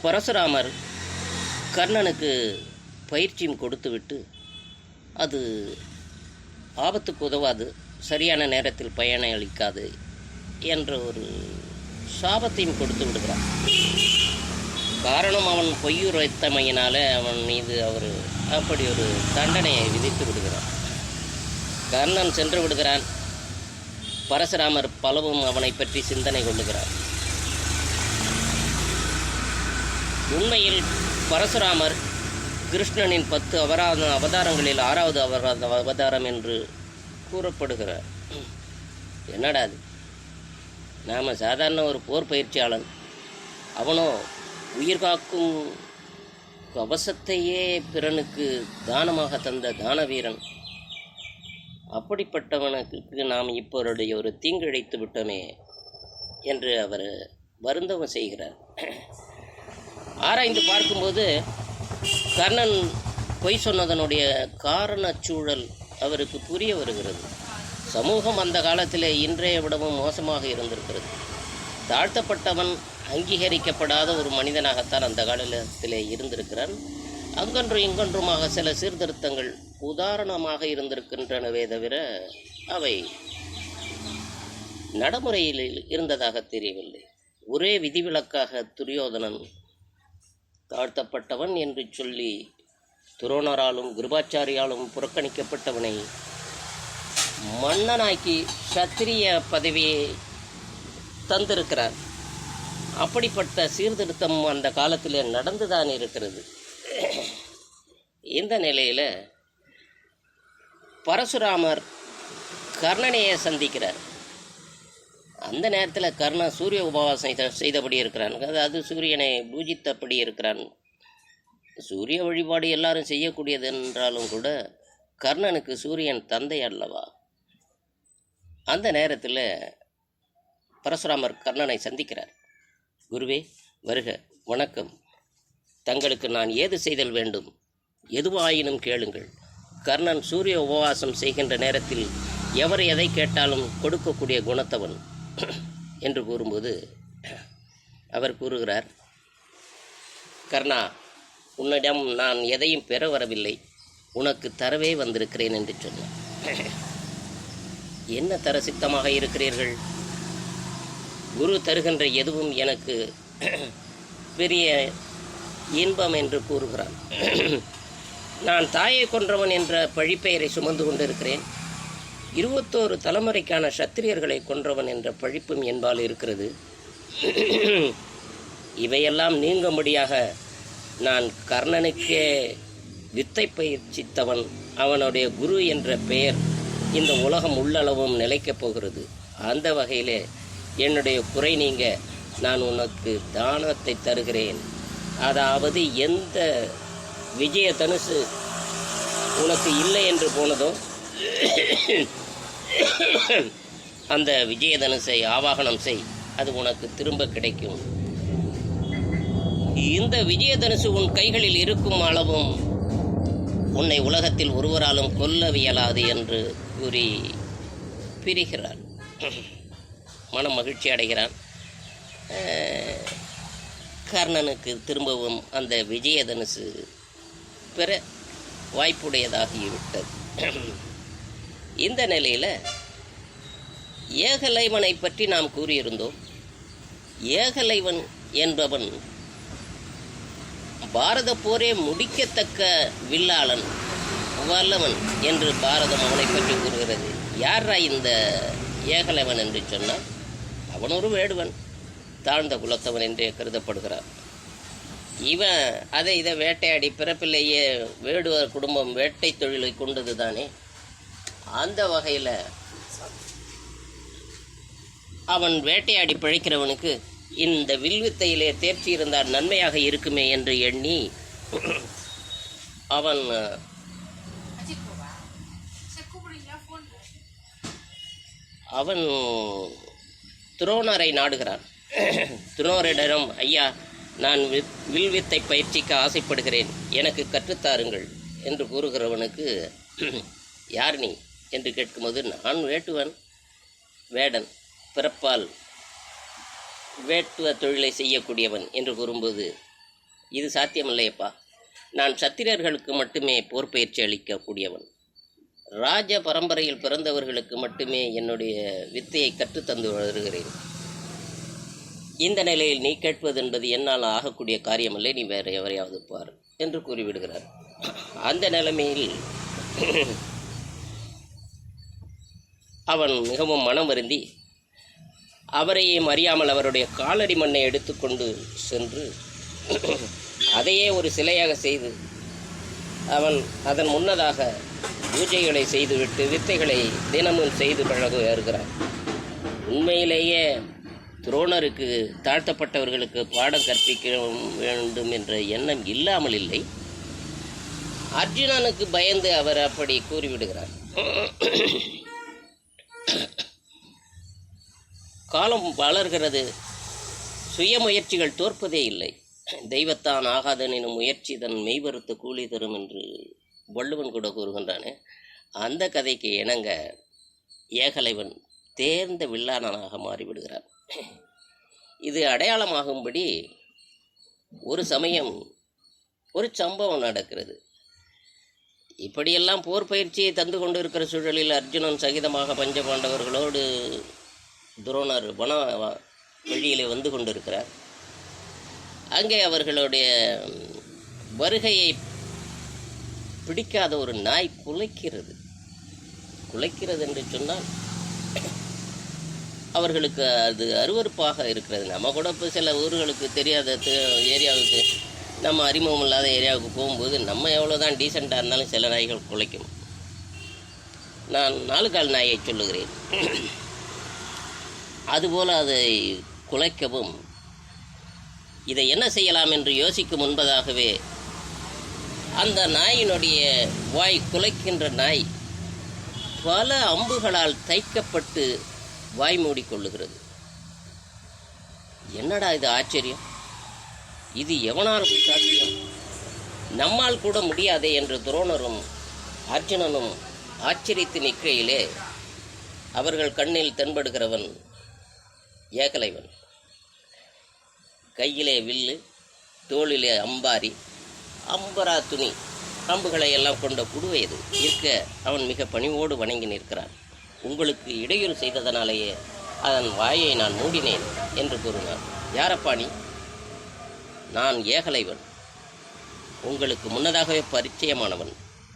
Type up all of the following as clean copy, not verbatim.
பரசுராமர் கர்ணனுக்கு பயிற்சியும் கொடுத்துவிட்டு அது ஆபத்துக்கு உதவாது, சரியான நேரத்தில் பயனை அளிக்காது என்ற ஒரு சாபத்தையும் கொடுத்து விடுகிறான். காரணம் அவன் பொய்யுரைத்தமையினால் அவன் மீது அவர் அப்படி ஒரு தண்டனையை விதித்து விடுகிறான். கர்ணன் சென்று விடுகிறான். பரசுராமர் பலவும் அவனை பற்றி சிந்தனை கொள்ளுகிறார். உண்மையில் பரசுராமர் கிருஷ்ணனின் 10 அவதாரங்களில் 6வது அவதாரம் என்று கூறப்படுகிறார். என்னடா அது, நாம் சாதாரண ஒரு போர் பயிற்சியாளன், அவனோ உயிர் காக்கும் கவசத்தையே பிறனுக்கு தானமாக தந்த தானவீரன். அப்படிப்பட்டவனுக்கு நாம் இப்போருடைய ஒரு தீங்கிழைத்து விட்டோமே என்று அவர் வருந்தவம் செய்கிறார். ஆராய்ந்து பார்க்கும்போது கர்ணன் பொய் சொன்னதனுடைய காரணச்சூழல் அவருக்கு புரிய வருகிறது. சமூகம் அந்த காலத்தில் இன்றைய விடவும் மோசமாக இருந்திருக்கிறது. தாழ்த்தப்பட்டவன் அங்கீகரிக்கப்படாத ஒரு மனிதனாகத்தான் அந்த காலத்தில் இருந்திருக்கிறான். அங்கொன்றும் இங்கொன்றுமாக சில சீர்திருத்தங்கள் உதாரணமாக இருந்திருக்கின்றனவே தவிர அவை நடைமுறையில் இருந்ததாக தெரியவில்லை. ஒரே விதிவிலக்காக துரியோதனன் தாழ்த்தப்பட்டவன் என்று சொல்லி துரோணராலும் கிருபாச்சாரியாலும் புறக்கணிக்கப்பட்டவனை மன்னனாக்கி சத்திரிய பதவியை தந்திருக்கிறார். அப்படிப்பட்ட சீர்திருத்தம் அந்த காலத்தில் நடந்துதான் இருக்கிறது. இந்த நிலையில் பரசுராமர் கர்ணனையை சந்திக்கிறார். அந்த நேரத்தில் கர்ணன் சூரிய உபவாசம் செய்தபடி இருக்கிறான், அதாவது சூரியனை பூஜித்தபடி இருக்கிறான். சூரிய வழிபாடு எல்லாரும் செய்யக்கூடியது என்றாலும் கூட கர்ணனுக்கு சூரியன் தந்தை அல்லவா. அந்த நேரத்தில் பரசுராமர் கர்ணனை சந்திக்கிறார். குருவே வருக, வணக்கம். தங்களுக்கு நான் ஏது செய்தல் வேண்டும், எதுவாயினும் கேளுங்கள். கர்ணன் சூரிய உபவாசம் செய்கின்ற நேரத்தில் எவர் எதை கேட்டாலும் கொடுக்கக்கூடிய குணத்தவன் என்று கூறும்போது அவர் கூறுகிறார், கர்ணா, உன்னிடம் நான் எதையும் பெற வரவில்லை, உனக்கு தரவே வந்திருக்கிறேன் என்று சொன்னார். என்ன தர சித்தமாக இருக்கிறீர்கள்? குரு தருகின்ற எதுவும் எனக்கு பெரிய இன்பம் என்று கூறுகிறான். நான் தாயை கொன்றவன் என்ற பழிப்பெயரை சுமந்து கொண்டிருக்கிறேன். 21 தலைமுறைக்கான சத்திரியர்களை கொன்றவன் என்ற பழிப்பும் என்பால் இருக்கிறது. இவையெல்லாம் நீங்கும்படியாக நான் கர்ணனுக்கே வித்தை பயிற்சித்தவன், அவனுடைய குரு என்ற பெயர் இந்த உலகம் உள்ளளவும் நிலைக்கப் போகிறது. அந்த வகையிலே என்னுடைய குறை நீங்க நான் உனக்கு தானத்தை தருகிறேன். அதாவது எந்த விஜய தனுசு உனக்கு இல்லை என்று போனதோ அந்த விஜயதனுசை ஆவாகனம் செய், அது உனக்கு திரும்ப கிடைக்கும். இந்த விஜயதனுசு உன் கைகளில் இருக்கும் அளவும் உன்னை உலகத்தில் ஒருவராலும் கொல்லவியலாது என்று கூறி பிரிகிறார். மனம் மகிழ்ச்சி அடைகிறான். கர்ணனுக்கு திரும்பவும் அந்த விஜயதனுசு பெற வாய்ப்புடையதாகிவிட்டது. இந்த நிலையில் ஏகலைவனை பற்றி நாம் கூறியிருந்தோம். ஏகலைவன் என்பவன் பாரத போரே முடிக்கத்தக்க வில்லாளன், வல்லவன் என்று பாரதம் அவனை பற்றி கூறுகிறது. யாரா இந்த ஏகலைவன் என்று சொன்னால், அவன் ஒரு வேடுவன், தாழ்ந்த குலத்தவன் என்றே கருதப்படுகிறார். இவன் இதை வேட்டையாடி பிறப்பிலேயே வேடுவர் குடும்பம் வேட்டை தொழிலை கொண்டது தானே. அந்த வகையில் அவன் வேட்டையாடி பிழைக்கிறவனுக்கு இந்த வில்வித்தையிலே தேர்ச்சி இருந்தால் நன்மையாக இருக்குமே என்று எண்ணி அவன் அவன் துரோணரை நாடுகிறான். துரோணரிடம், ஐயா, நான் வில்வித்தை பயிற்சிக்க ஆசைப்படுகிறேன், எனக்கு கற்றுத்தாருங்கள் என்று கூறுகிறவனுக்கு, யார் நீ என்று கேட்கும்போது, நான் வேட்டுவன், வேடன், பிறப்பால் வேட்டுவ தொழிலை செய்யக்கூடியவன் என்று கூறும்போது, இது சாத்தியமில்லையப்பா. நான் சத்திரியர்களுக்கு மட்டுமே போர் பயிற்சி அளிக்கக்கூடியவன். ராஜ பரம்பரையில் பிறந்தவர்களுக்கு மட்டுமே என்னுடைய வித்தையை கற்றுத்தந்து வருகிறேன். இந்த நிலையில் நீ கேட்பது என்பது என்னால் ஆகக்கூடிய காரியமல்ல, நீ வேறு எவரையாவது பார் என்று கூறிவிடுகிறார். அந்த நிலைமையில் அவன் மிகவும் மனம் வருந்தி அவரையும் அறியாமல் அவருடைய காலடி மண்ணை எடுத்துக்கொண்டு சென்று அதையே ஒரு சிலையாக செய்து அவன் அதன் முன்னதாக பூஜைகளை செய்துவிட்டு வித்தைகளை தினமும் செய்து பழகுகிறான். உண்மையிலேயே துரோணருக்கு தாழ்த்தப்பட்டவர்களுக்கு பாடம் கற்பிக்க வேண்டும் என்ற எண்ணம் இல்லாமல் இல்லை. அர்ஜுனனுக்கு பயந்து அவர் அப்படி கூறிவிடுகிறார். காலம் வளர்கிறது, சுய முயற்சிகள் தோற்பதே இல்லை. தெய்வத்தான் ஆகாதனினும் முயற்சி தன் மெய்வருத்த கூலி தரும் என்று வள்ளுவன் கூட கூறுகின்றானே, அந்த கதைக்கு இணங்க ஏகலைவன் தேர்ந்த வில்லாளனாக மாறிவிடுகிறார். இது அடையாளமாகும்படி ஒரு சமயம் ஒரு சம்பவம் நடக்கிறது. இப்படியெல்லாம் போர் பயிற்சியை தந்து கொண்டு இருக்கிற சூழலில் அர்ஜுனன் சகிதமாக பஞ்சபாண்டவர்களோடு துரோணர் வன வழியிலே வந்து கொண்டிருக்கிறார். அங்கே அவர்களுடைய வருகையை பிடிக்காத ஒரு நாய் குலைக்கிறது என்று சொன்னால் அவர்களுக்கு அது அருவருப்பாக இருக்கிறது. நம்ம கூட இப்போ சில ஊர்களுக்கு தெரியாத ஏரியாவுக்கு, நம்ம அறிமுகம் இல்லாத ஏரியாவுக்கு போகும்போது நம்ம எவ்வளோதான் டீசெண்டாக இருந்தாலும் சில நாய்கள் குலைக்கும். நான் 4 கால் நாயை சொல்லுகிறேன். அதுபோல் அதை குலைக்கவும், இதை என்ன செய்யலாம் என்று யோசிக்கும் முன்பதாகவே அந்த நாயினுடைய வாய், குலைக்கின்ற நாய் பல அம்புகளால் தைக்கப்பட்டு வாய் மூடிக்கொள்ளுகிறது. என்னடா இது ஆச்சரியம், இது எவனால் சாத்தியம், நம்மால் கூட முடியாதே என்று துரோணரும் அர்ஜுனனும் ஆச்சரித்து நிற்கையிலே அவர்கள் கண்ணில் தென்படுகிறவன் ஏகலைவன். கையிலே வில்லு, தோளிலே அம்பாரி, அம்பரா துணி, அம்புகளை எல்லாம் கொண்ட குடுவை இது இருக்க அவன் மிக பணிவோடு வணங்கி நிற்கிறான். உங்களுக்கு இடையூறு செய்ததனாலேயே அதன் வாயை நான் மூடினேன் என்று கூறினான். யாரப்பா நீ? நான் ஏகலைவன், உங்களுக்கு முன்னதாகவே பரிச்சயமானவன்.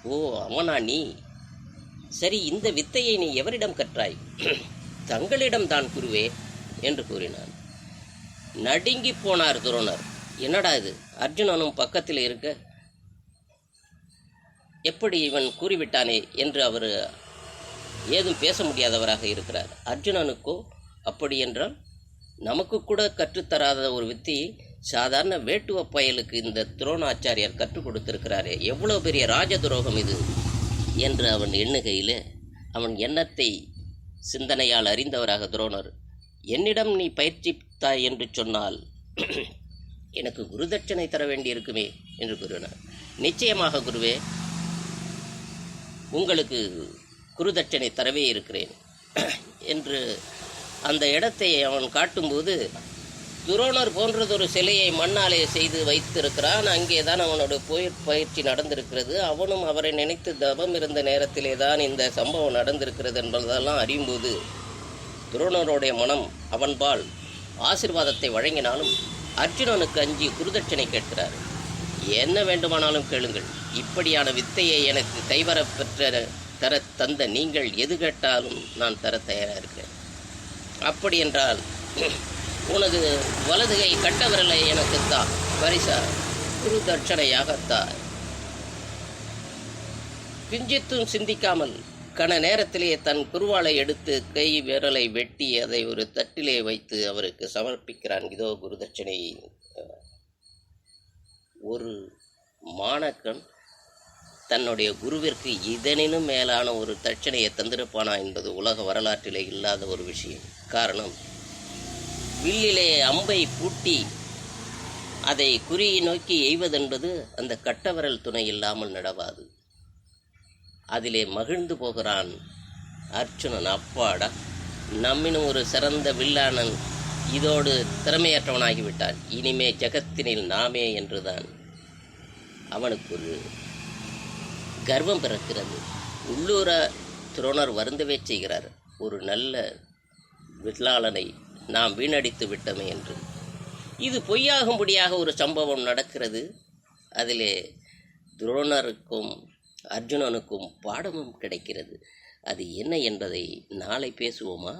ஓ, அவனா நீ? சரி, இந்த வித்தையை நீ எவரிடம் கற்றாய்? தங்களிடம் தான் குருவே என்று கூறினான். நடுங்கி போனார் துரோணர். என்னடா இது, அர்ஜுனனும் பக்கத்தில் இருக்க எப்படி இவன் கூறிவிட்டானே என்று அவர் ஏதும் பேச முடியாதவராக இருக்கிறார். அர்ஜுனனுக்கோ அப்படி என்றால் நமக்கு கூட கற்றுத்தராத ஒரு வித்தியை சாதாரண வேட்டுவ பயலுக்கு இந்த துரோணாச்சாரியார் கற்றுக் கொடுத்திருக்கிறாரே, எவ்வளோ பெரிய ராஜ துரோகம் இது என்று அவன் எண்ணுகையில் அவன் எண்ணத்தை சிந்தனையால் அறிந்தவராக துரோணர், என்னிடம் நீ பயிற்சித்தாய் என்று சொன்னால் எனக்கு குருதட்சணை தர வேண்டியிருக்குமே என்று கூறினார். நிச்சயமாக குருவே, உங்களுக்கு குருதட்சணை தரவே இருக்கிறேன் என்று அந்த இடத்தை அவன் காட்டும்போது, துரோணர் போன்றதொரு சிலையை மண்ணாலே செய்து வைத்திருக்கிறான். அங்கே தான் அவனோட பயிற்சி நடந்திருக்கிறது. அவனும் அவரை நினைத்து தவம் இருந்த நேரத்திலே தான் இந்த சம்பவம் நடந்திருக்கிறது என்பதெல்லாம் அறியும்போது துரோணருடைய மனம் அவன்பால் ஆசீர்வாதத்தை வழங்கினாலும் அர்ஜுனனுக்கு அஞ்சி குருதட்சணை கேட்கிறார். என்ன வேண்டுமானாலும் கேளுங்கள், இப்படியான வித்தையை எனக்கு கைவரப்பெற்ற தர தந்த நீங்கள் எது கேட்டாலும் நான் தர தயாராக இருக்கிறேன். அப்படி என்றால் உனது வலதுகை கட்டவிரலை எனக்கு தா, பரிசா குரு தட்சணையாகத்தா. கிஞ்சித்தும் சிந்திக்காமல் கன நேரத்திலேயே தன் குருவாளை எடுத்து கை விரலை வெட்டி அதை ஒரு தட்டிலே வைத்து அவருக்கு சமர்ப்பிக்கிறான். இதோ குருதட்சணை. ஒரு மாணக்கன் தன்னுடைய குருவிற்கு இதனினும் மேலான ஒரு தட்சணையை தந்திருப்பானா என்பது உலக வரலாற்றிலே இல்லாத ஒரு விஷயம். காரணம், வில்லிலே அம்பை பூட்டி அதை குறியை நோக்கி எய்வதென்பது அந்த கட்டவிரல் துணை இல்லாமல் நடவாது. அதிலே மகிழ்ந்து போகிறான் அர்ஜுனன். அப்பாடா, நம்மினும் ஒரு சிறந்த வில்லானன் இதோடு திறமையற்றவனாகிவிட்டான், இனிமே ஜகத்தினில் நாமே என்றுதான் அவனுக்கு ஒரு கர்வம் பிறக்கிறது. உள்ளூர துரோணர் வருந்தவே செய்கிறார், ஒரு நல்ல வில்லாளனை நாம் வீணடித்து விட்டோமே என்று. இது பொய்யாகும்படியாக ஒரு சம்பவம் நடக்கிறது. அதிலே துரோணருக்கும் அர்ஜுனனுக்கும் பாடமும் கிடைக்கிறது. அது என்ன என்பதை நாளை பேசுவோமா?